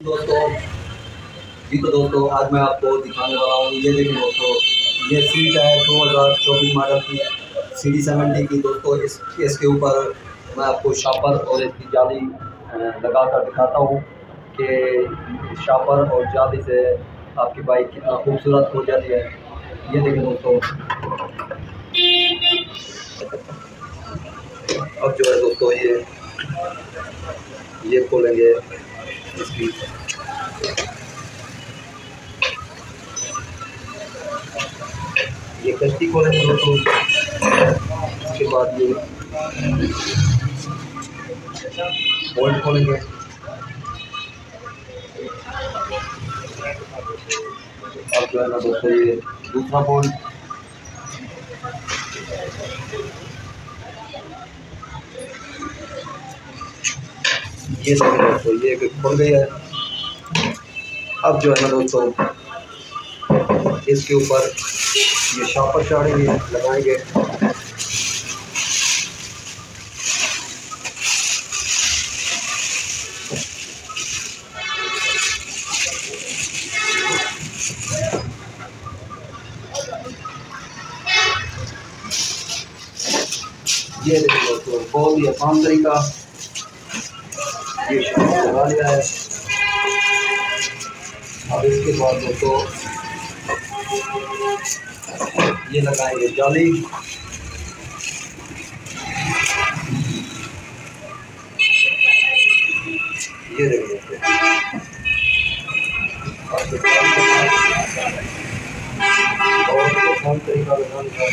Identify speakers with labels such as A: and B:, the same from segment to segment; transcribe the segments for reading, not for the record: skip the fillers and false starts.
A: दोस्तों तो दोस्तों आज मैं आपको दिखाने वाला हूँ। ये देखिए दोस्तों, ये सीट है 2024 मॉडल की CD70 की। दोस्तों इसके ऊपर मैं आपको शापर और इसकी जाली लगा कर दिखाता हूँ कि शापर और जाली से आपकी बाइक कितना खूबसूरत हो जाती है। ये देखिए दोस्तों, अब जो है दोस्तों ये खोलेंगे इसकी। ये कश्ती खोलेंगे दोस्तों, उसके बाद ये बोल्ट खोलेंगे। अब जो है ना दोस्तों, ये दूसरा बोल्ट, ये देखिए दोस्तों, ये खुल गई है। अब जो है ना दोस्तों, इसके ऊपर ये शापर चाड़ेंगे, लगाएंगे। ये देखिए दोस्तों, बहुत ही आसान तरीका, ये शापर लगा लिया है। अब इसके बाद दोस्तों ये लगाएंगे जाली। ये देखिए बहुत आसान तरीका लगाने का।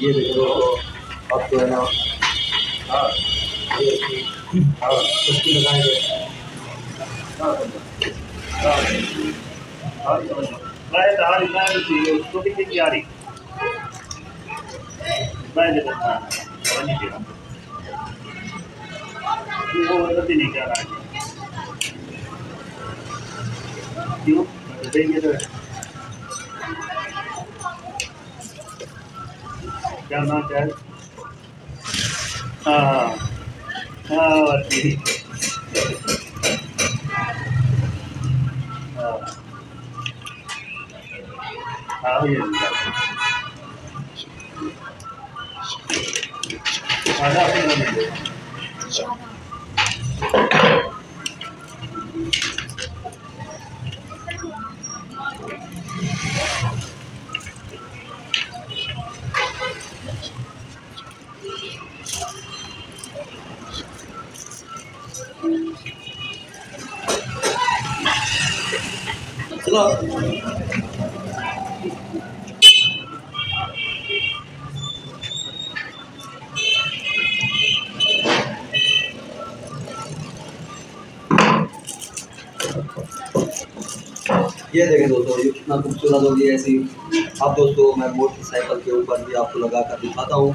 A: ये देखो दोस्तों, अब जो है ना, हाँ ये कुश्ती लगाएंगे। क्यों क्या नाम क्या है? हाँ हाँ ठीक है। हाँ ये ये देखें दोस्तों, ये कितना खूबसूरत हो गया ऐसी। अब दोस्तों मैं मोटरसाइकिल के ऊपर भी आपको लगा कर दिखाता हूँ।